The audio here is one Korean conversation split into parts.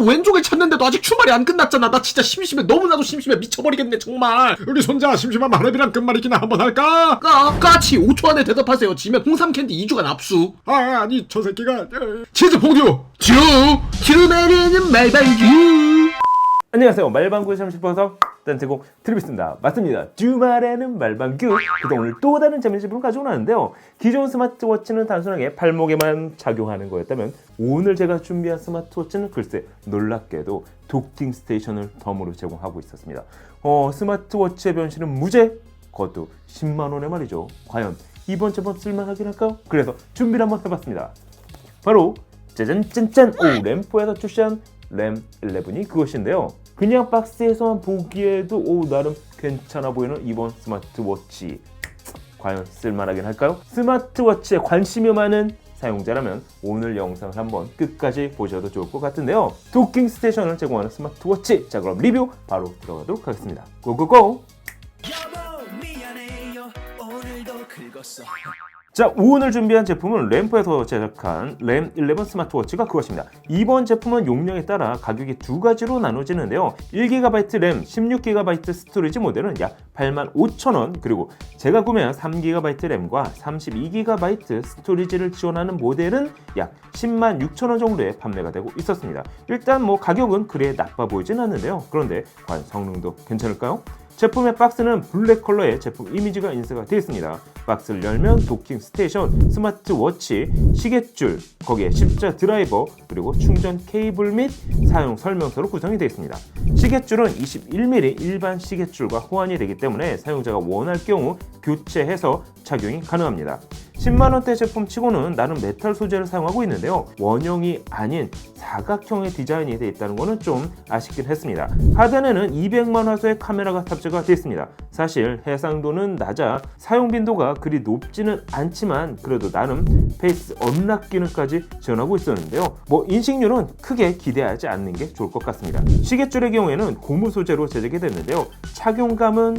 바로 왼쪽을 찾는데도 아직 출발이 안 끝났잖아. 나 진짜 심심해. 너무나도 심심해. 미쳐버리겠네 정말. 우리 손자 심심한 마렵이랑 끝말잇기나 한번 할까? 까치 5초 안에 대답하세요. 지면 홍삼 캔디 2주간 압수. 아니 저 새끼가 치즈 봉듀 큐메리는 말방규. 안녕하세요. 말방구에 참 싶어서 딴테고 드리겠습니다. 맞습니다. 주말에는 말방규. 그래서 오늘 또 다른 재밌는 제품을 가지고 나왔는데요. 기존 스마트워치는 단순하게 발목에만 작용하는 거였다면 오늘 제가 준비한 스마트워치는 글쎄 놀랍게도 도킹 스테이션을 덤으로 제공하고 있었습니다. 스마트워치의 변신은 무제? 그것도 10만 원에 말이죠. 과연 이번 제품 쓸만하긴 할까요? 그래서 준비를 한번 해봤습니다. 바로 짜잔짠짠! 램프에서 출시한 램 11이 그것인데요. 그냥 박스에서만 보기에도 나름 괜찮아 보이는 이번 스마트워치, 과연 쓸만하긴 할까요? 스마트워치에 관심이 많은 사용자라면 오늘 영상을 한번 끝까지 보셔도 좋을 것 같은데요. 도킹 스테이션을 제공하는 스마트워치, 자 그럼 리뷰 바로 들어가도록 하겠습니다. 고고고! 자, 오늘 준비한 제품은 램프에서 제작한 램 11 스마트워치가 그것입니다. 이번 제품은 용량에 따라 가격이 두 가지로 나눠지는데요. 1GB 램, 16GB 스토리지 모델은 약 85,000원, 그리고 제가 구매한 3GB 램과 32GB 스토리지를 지원하는 모델은 약 106,000원 정도에 판매가 되고 있었습니다. 일단 가격은 그래 나빠 보이진 않는데요. 그런데 과연 성능도 괜찮을까요? 제품의 박스는 블랙 컬러의 제품 이미지가 인쇄가 되어 있습니다. 박스를 열면 도킹 스테이션, 스마트워치, 시계줄, 거기에 십자 드라이버, 그리고 충전 케이블 및 사용 설명서로 구성이 되어 있습니다. 시계줄은 21mm 일반 시계줄과 호환이 되기 때문에 사용자가 원할 경우 교체해서 착용이 가능합니다. 10만원대 제품 치고는 나름 메탈 소재를 사용하고 있는데요. 원형이 아닌 사각형의 디자인이 되어 있다는 것은 좀 아쉽긴 했습니다. 하단에는 200만 화소의 카메라가 탑재가 되어 있습니다. 사실 해상도는 낮아 사용 빈도가 그리 높지는 않지만 그래도 나름 페이스 언락 기능까지 지원하고 있었는데요. 인식률은 크게 기대하지 않는 게 좋을 것 같습니다. 시계줄의 경우에는 고무 소재로 제작이 됐는데요. 착용감은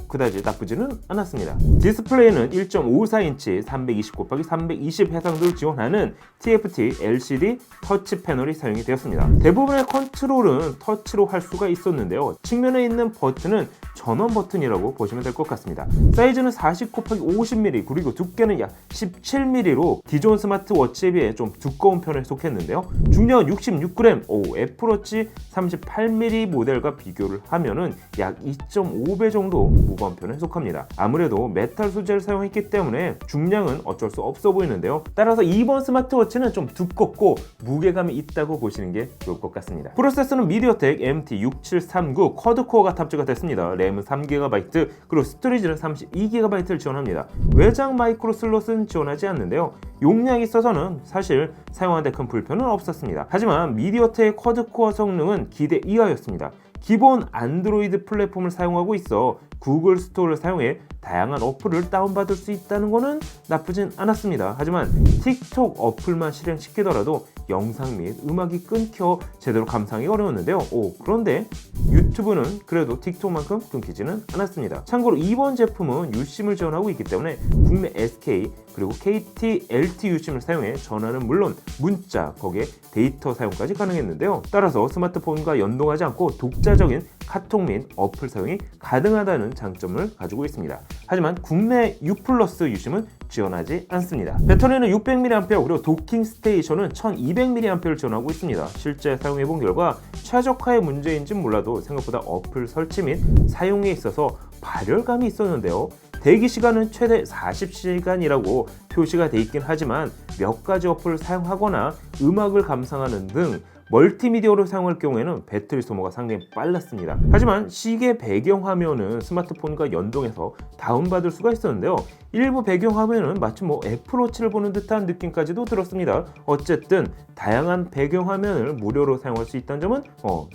그다지 나쁘지는 않았습니다. 디스플레이는 1.54인치 320x320 해상도를 지원하는 TFT LCD 터치 패널이 사용이 되었습니다. 대부분의 컨트롤은 터치로 할 수가 있었는데요. 측면에 있는 버튼은 전원 버튼이라고 보시면 될 것 같습니다. 사이즈는 40x50mm, 그리고 두께는 약 17mm로 기존 스마트워치에 비해 좀 두꺼운 편에 속했는데요. 중량은 66g, 애플워치 38mm 모델과 비교를 하면은 약 2.5배 정도 무거운 편에 속합니다. 아무래도 메탈 소재를 사용했기 때문에 중량은 어쩔 수 없어 보이는데요. 따라서 이번 스마트워치는 좀 두껍고 무게감이 있다고 보시는 게 좋을 것 같습니다. 프로세서는 미디어텍 MT6739 쿼드코어가 탑재가 됐습니다. 램은 3GB, 그리고 스토리지는 32GB를 지원합니다. 외장 마이크로 슬롯은 지원하지 않는데요. 용량이 있어서는 사실 사용하는데 큰 불편은 없었습니다. 하지만 미디어텍 쿼드코어 성능은 기대 이하였습니다. 기본 안드로이드 플랫폼을 사용하고 있어 구글 스토어를 사용해 다양한 어플을 다운받을 수 있다는 것은 나쁘진 않았습니다. 하지만 틱톡 어플만 실행시키더라도 영상 및 음악이 끊겨 제대로 감상하기 어려웠는데요. 그런데 유튜브는 그래도 틱톡만큼 끊기지는 않았습니다. 참고로 이번 제품은 유심을 지원하고 있기 때문에 국내 SK 그리고 KT, LT 유심을 사용해 전화는 물론 문자, 거기에 데이터 사용까지 가능했는데요. 따라서 스마트폰과 연동하지 않고 독자적인 카톡 및 어플 사용이 가능하다는 장점을 가지고 있습니다. 하지만 국내 U+ 유심은 지원하지 않습니다. 배터리는 600mAh, 그리고 도킹 스테이션은 1200mAh를 지원하고 있습니다. 실제 사용해본 결과 최적화의 문제인지는 몰라도 생각보다 어플 설치 및 사용에 있어서 발열감이 있었는데요. 대기 시간은 최대 40시간이라고 표시가 되어 있긴 하지만 몇 가지 어플을 사용하거나 음악을 감상하는 등 멀티미디어로 사용할 경우에는 배터리 소모가 상당히 빨랐습니다. 하지만 시계 배경화면은 스마트폰과 연동해서 다운받을 수가 있었는데요. 일부 배경화면은 마치 애플워치를 보는 듯한 느낌까지도 들었습니다. 어쨌든 다양한 배경화면을 무료로 사용할 수 있다는 점은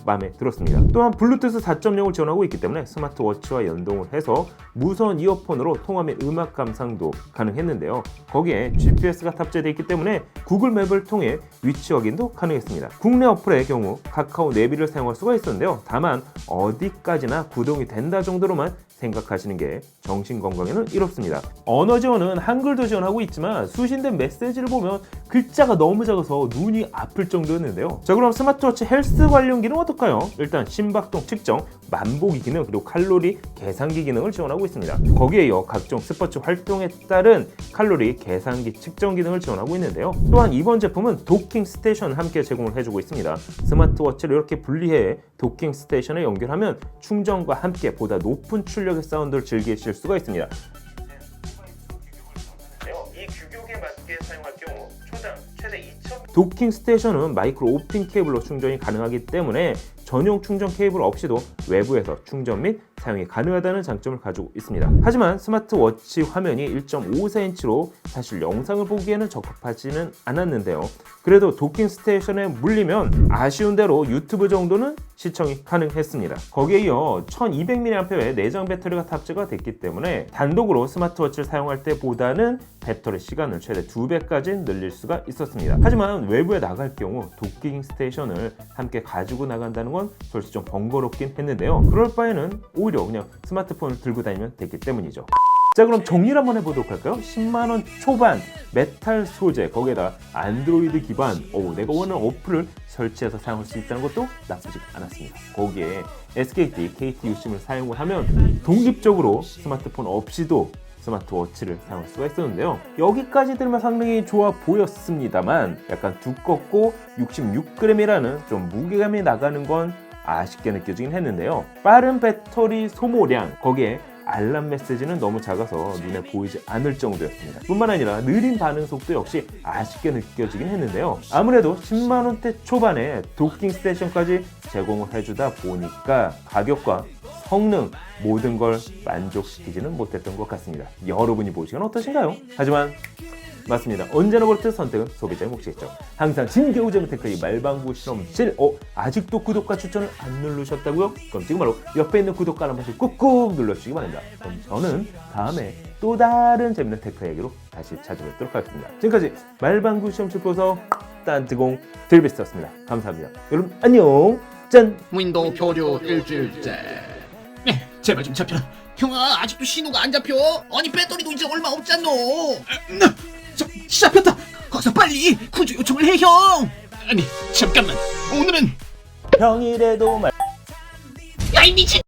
마음에 들었습니다. 또한 블루투스 4.0을 지원하고 있기 때문에 스마트워치와 연동을 해서 무선 이어폰으로 통화 및 음악 감상도 가능했는데요. 거기에 GPS가 탑재되어 있기 때문에 구글 맵을 통해 위치 확인도 가능했습니다. 국내 어플의 경우 카카오 내비를 사용할 수가 있었는데요. 다만 어디까지나 구동이 된다 정도로만 생각하시는 게 정신 건강에는 이롭습니다. 언어 지원은 한글도 지원하고 있지만 수신된 메시지를 보면 글자가 너무 작아서 눈이 아플 정도였는데요. 자, 그럼 스마트워치 헬스 관련 기능 어떨까요? 일단 심박동 측정, 만보기 기능, 그리고 칼로리 계산기 기능을 지원하고 있습니다. 거기에 이어 각종 스포츠 활동에 따른 칼로리 계산기 측정 기능을 지원하고 있는데요. 또한 이번 제품은 도킹 스테이션을 함께 제공을 해주고 있습니다. 스마트워치를 이렇게 분리해 도킹 스테이션에 연결하면 충전과 함께 보다 높은 출력의 사운드를 즐기실 수가 있습니다. 이 규격에 맞게 사용할 경우 초당 최대 2,000 도킹 스테이션은 마이크로 오핀 케이블로 충전이 가능하기 때문에 전용 충전 케이블 없이도 외부에서 충전 및 사용이 가능하다는 장점을 가지고 있습니다. 하지만 스마트워치 화면이 1.54인치로 사실 영상을 보기에는 적합하지는 않았는데요. 그래도 도킹 스테이션에 물리면 아쉬운 대로 유튜브 정도는 시청이 가능했습니다. 거기에 이어 1200mAh의 내장 배터리가 탑재가 됐기 때문에 단독으로 스마트워치를 사용할 때보다는 배터리 시간을 최대 2배까지 늘릴 수가 있었습니다. 하지만 외부에 나갈 경우 도킹 스테이션을 함께 가지고 나간다는 건 솔직히 좀 번거롭긴 했는데요. 그럴 바에는 오히려 그냥 스마트폰을 들고 다니면 됐기 때문이죠. 자, 그럼 정리를 한번 해보도록 할까요? 10만원 초반 메탈 소재, 거기에다 안드로이드 기반, 내가 원하는 어플을 설치해서 사용할 수 있다는 것도 나쁘지 않았습니다. 거기에 SKT, KT 유심을 사용을 하면 독립적으로 스마트폰 없이도 스마트워치를 사용할 수가 있었는데요. 여기까지 들으면 상당히 좋아 보였습니다만 약간 두껍고 66g이라는 좀 무게감이 나가는 건 아쉽게 느껴지긴 했는데요. 빠른 배터리 소모량, 거기에 알람 메시지는 너무 작아서 눈에 보이지 않을 정도였습니다. 뿐만 아니라 느린 반응 속도 역시 아쉽게 느껴지긴 했는데요. 아무래도 10만원대 초반에 도킹 스테이션까지 제공을 해주다 보니까 가격과 성능 모든 걸 만족시키지는 못했던 것 같습니다. 여러분이 보시기엔 어떠신가요? 하지만 맞습니다. 언제나 그렇듯 선택은 소비자의 몫이겠죠. 항상 진개우제미 테크의 말방구 실험실. 아직도 구독과 추천을 안 누르셨다고요? 그럼 지금 바로 옆에 있는 구독과 알람 버튼 꾹꾹 눌러주시기 바랍니다. 그럼 저는 다음에 또 다른 재밌는 테크 얘기로 다시 찾아뵙도록 하겠습니다. 지금까지 말방구 실험실 프로서 딴뜨공 딜비스였습니다. 감사합니다. 여러분 안녕. 짠. 윈도우 교류 일주일째. 네, 제발 좀 잡혀라. 형아, 아직도 신호가 안 잡혀. 아니, 배터리도 이제 얼마 없잖노. 잡혔다. 거기서 빨리 구조 요청을 해, 형. 아니, 잠깐만. 오늘은 평일에도 야, 이 미친.